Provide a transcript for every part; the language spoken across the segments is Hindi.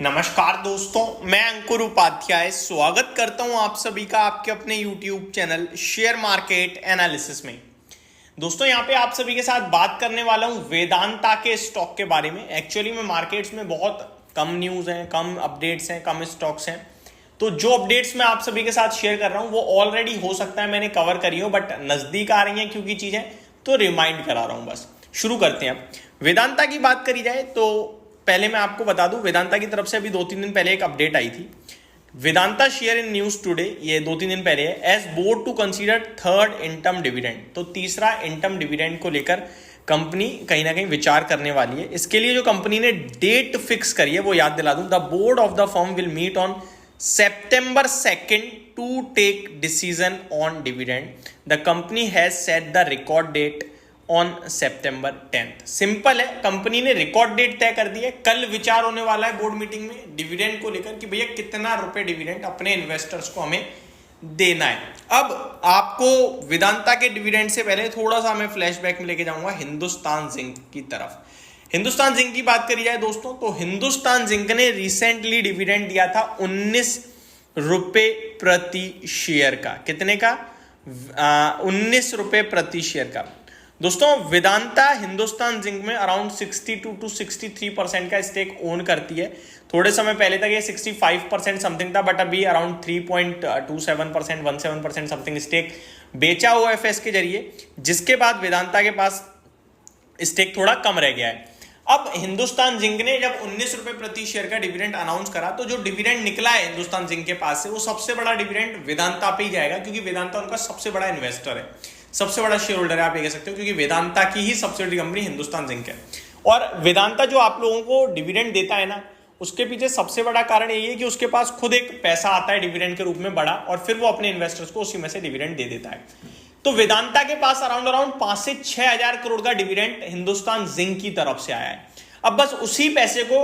नमस्कार दोस्तों, मैं अंकुर उपाध्याय स्वागत करता हूं आप सभी का आपके अपने YouTube channel share market analysis में। दोस्तों यहां पे आप सभी के साथ बात करने वाला हूं वेदांता के स्टॉक के बारे में। एक्चुअली में मार्केट्स में बहुत कम न्यूज़ हैं, कम अपडेट्स हैं, कम स्टॉक्स हैं, तो जो अपडेट्स मैं आप सभी के साथ शेयर कर रहा हूं वो ऑलरेडी हो सकता है मैंने कवर करी हो, बट नज़दीक आ रही हैं क्योंकि चीज़ें, तो रिमाइंड करा रहा हूं। बस शुरू करते हैं। अब वेदांता की बात करी जाए तो पहले मैं आपको बता दूं, वेदांता की तरफ से अभी 2-3 दिन पहले एक अपडेट आई थी। Vedanta share in news today, ये 2-3 दिन पहले है, as board to consider third interim dividend. तो तीसरा इंटर्म डिविडेंड को लेकर कंपनी कहीं ना कहीं विचार करने वाली है। इसके लिए जो कंपनी ने डेट फिक्स करी है वो याद दिला दूं, the board of the firm will meet on September 2nd to take decision on dividend. The company has set the record date on September 10th। Simple है, कंपनी ने रिकॉर्ड डेट तय कर दी है। कल विचार होने वाला है बोर्ड मीटिंग में डिविडेंड को लेकर कि भैया कितना रुपए डिविडेंड अपने इन्वेस्टर्स को हमें देना है। अब आपको वेदांता के डिविडेंड से पहले थोड़ा सा मैं फ्लैशबैक में लेके जाऊंगा हिंदुस्तान जिंक की तरफ। हिंदुस्तान जिंक की बात करी जाए दोस्तों, तो हिंदुस्तान जिंक ने रिसेंटली डिविडेंड दिया था 19 रुपए प्रति शेयर का। कितने का? 19 रुपए प्रति शेयर का। दोस्तों वेदांता हिंदुस्तान जिंक में अराउंड 62 to 63% का स्टेक ओन करती है। थोड़े समय पहले तक ये 65% समथिंग था, बट अभी अराउंड 3.27% 17% समथिंग स्टेक बेचा हुआ एफएस के जरिए, जिसके बाद वेदांता के पास स्टेक थोड़ा कम रह गया है। अब हिंदुस्तान जिंक ने जब 19 रुपए प्रति शेयर का डिविडेंड अनाउंस करा, तो जो डिविडेंड निकला है हिंदुस्तान जिंक के पास से, वो सबसे बड़ा डिविडेंड वेदांता पे ही जाएगा, क्योंकि वेदांता उनका सबसे बड़ा इन्वेस्टर है, सबसे बड़ा शेयर होल्डर है, आप ये कह सकते हो, क्योंकि वेदांता की ही सब्सिडरी कंपनी हिंदुस्तान जिंक है। और वेदांता जो आप लोगों को डिविडेंड देता है ना, उसके पीछे सबसे बड़ा कारण यही है कि उसके पास खुद एक पैसा आता है डिविडेंड के रूप में बड़ा, और फिर वो अपने इन्वेस्टर्स को उसी में से डिविडेंड दे देता है। तो वेदांता के पास अराउंड 5 से 6 हजार करोड़ का डिविडेंड हिंदुस्तान जिंक की तरफ से आया है। अब बस उसी पैसे को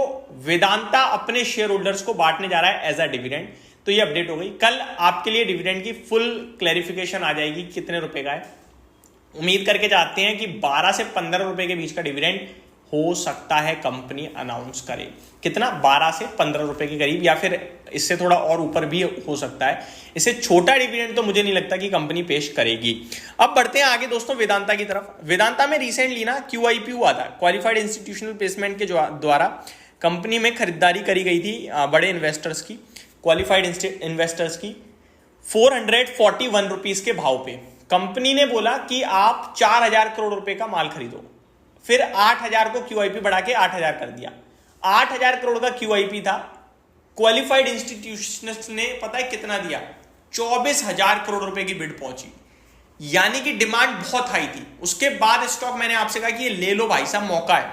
वेदांता अपने शेयर होल्डर्स को बांटने जा रहा है एज अ डिविडेंड। तो ये अपडेट हो गई। कल आपके लिए डिविडेंड की फुल क्लैरिफिकेशन आ जाएगी कितने रुपए का है। उम्मीद करके चाहते हैं कि 12 से 15 रुपए के बीच का डिविडेंड हो सकता है कंपनी अनाउंस करे। कितना? 12 से 15 रुपए के करीब, या फिर इससे थोड़ा और ऊपर भी हो सकता है। इससे छोटा डिविडेंड तो मुझे नहीं लगता कि कंपनी पेश करेगी। अब बढ़ते हैं आगे दोस्तों वेदांता की तरफ। वेदांता में रिसेंटली ना QIP हुआ था, क्वालिफाइड इंस्टीट्यूशनल प्लेसमेंट के द्वारा कंपनी में खरीदारी करी गई थी बड़े इन्वेस्टर्स की, क्वालिफाइड इन्वेस्टर्स की 441 रुपीज के भाव पे। कंपनी ने बोला कि आप 4000 करोड़ रुपए का माल खरीदो, फिर 8000 को QIP बढ़ा के 8000 कर दिया। 8000 करोड़ का QIP था, क्वालिफाइड इंस्टीट्यूशंस ने पता है कितना दिया? 24000 करोड़ रुपए की बिड पहुंची, यानी कि डिमांड बहुत हाई थी। उसके बाद स्टॉक, मैंने आपसे कहा कि ये ले लो भाई साहब, मौका है।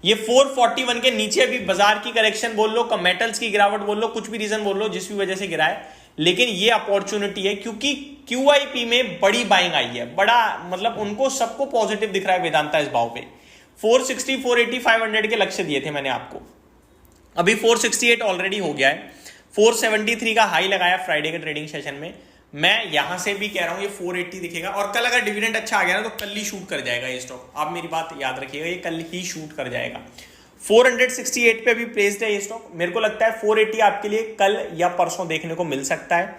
ये 441 के नीचे अभी बाजार की करेक्शन बोल लो, मेटल्स की गिरावट बोल लो, कुछ भी रीजन बोल लो जिस भी वजह से गिरा है, लेकिन ये अपॉर्चुनिटी है क्योंकि QIP में बड़ी बाइंग आई है। बड़ा मतलब उनको सबको पॉजिटिव दिख रहा है वेदांता इस भाव पे। 460, 480, 500 के लक्ष्य दिए थे मैंने आपको, अभी 468 ऑलरेडी हो गया है। 473 का हाई लगाया फ्राइडे के ट्रेडिंग सेशन में। मैं यहां से भी कह रहा हूं ये 480 दिखेगा, और कल अगर डिविडेंड अच्छा आ गया ना तो कल ही शूट कर जाएगा ये स्टॉक। आप मेरी बात याद रखिएगा, ये कल ही शूट कर जाएगा। 468 पे भी प्लेस्ड है ये स्टॉक। मेरे को लगता है 480 आपके लिए कल या परसों देखने को मिल सकता है,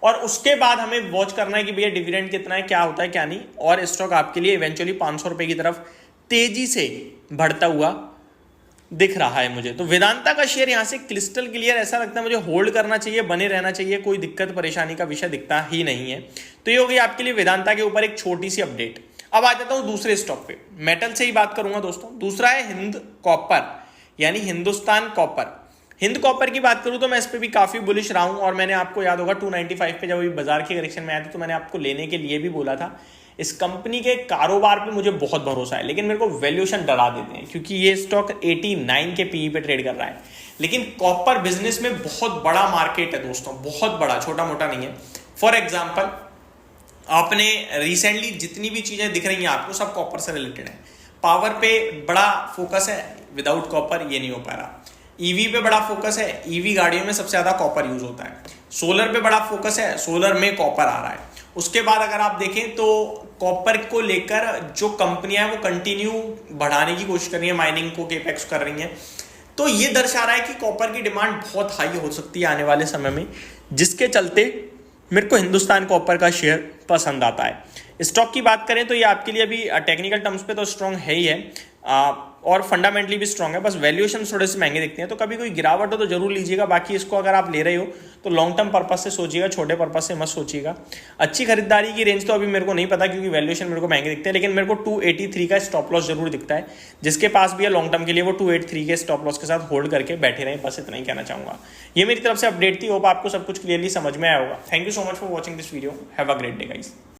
और उसके बाद हमें वॉच करना है कि भैया डिविडेंड कितना है, क्या होता है क्या नहीं, और स्टॉक आपके लिए इवेंचुअली 500 रुपए की तरफ तेजी से बढ़ता हुआ दिख रहा है मुझे। तो वेदांता का शेयर यहां से क्रिस्टल क्लियर ऐसा लगता है मुझे, होल्ड करना चाहिए, बने रहना चाहिए, कोई दिक्कत परेशानी का विषय दिखता ही नहीं है। तो ये हो गई आपके लिए वेदांता के ऊपर एक छोटी सी अपडेट। अब आ जाता हूं दूसरे स्टॉक पे, मेटल से ही बात करूंगा दोस्तों। दूसरा है हिंद कॉपर, यानी हिंदुस्तान कॉपर। हिंद कॉपर की बात करूं तो मैं इस पे भी काफी बुलिश रहा हूं, और मैंने आपको याद होगा 295 पे जब बाजार की करेक्शन में आया था तो मैंने आपको लेने के लिए भी बोला था। इस कंपनी के कारोबार पे मुझे बहुत भरोसा है, लेकिन मेरे को वैल्यूएशन डरा देते हैं क्योंकि ये स्टॉक 89 के PE पे ट्रेड कर रहा है। लेकिन कॉपर बिजनेस में बहुत बड़ा मार्केट है दोस्तों, बहुत बड़ा, छोटा मोटा नहीं है। फॉर एग्जाम्पल, आपने रिसेंटली जितनी भी चीजें दिख रही हैं आपको, सब कॉपर से रिलेटेड है। पावर पे बड़ा फोकस है, विदाउट कॉपर ये नहीं हो पा रहा। ईवी पे बड़ा फोकस है, ईवी गाड़ियों में सबसे ज्यादा कॉपर यूज होता है। सोलर पे बड़ा फोकस है, सोलर में कॉपर आ रहा है। उसके बाद अगर आप देखें तो कॉपर को लेकर जो कंपनियां हैं वो कंटिन्यू बढ़ाने की कोशिश कर रही है, माइनिंग को केपेक्स कर रही हैं। तो ये दर्शा रहा है कि कॉपर की डिमांड बहुत हाई हो सकती है आने वाले समय में, जिसके चलते मेरे को हिंदुस्तान कॉपर का शेयर पसंद आता है। स्टॉक की बात करें तो ये आपके लिए अभी टेक्निकल टर्म्स पे तो स्ट्रॉन्ग है ही है, और फंडामेंटली भी स्ट्रॉन्ग है, बस वैल्यूएशन थोड़े से महंगे दिखते हैं, तो कभी कोई गिरावट हो तो जरूर लीजिएगा। बाकी इसको अगर आप ले रहे हो तो लॉन्ग टर्म पर्पस से सोचिएगा, छोटे पर्पस से मत सोचिएगा। अच्छी खरीदारी की रेंज तो अभी मेरे को नहीं पता, क्योंकि वैल्यूएशन मेरे को महंगे दिखते हैं, लेकिन मेरे को 283 का स्टॉप लॉस जरूर दिखता है। जिसके पास भी है लॉन्ग टर्म के लिए वो 283 के स्टॉप लॉस के साथ होल्ड करके बैठे रहे, बस इतना ही कहना चाहूंगा। ये मेरी तरफ से अपडेट थी, होप आपको सब कुछ क्लियरली समझ में आया होगा। Thank you so much for watching this video, have a great day guys.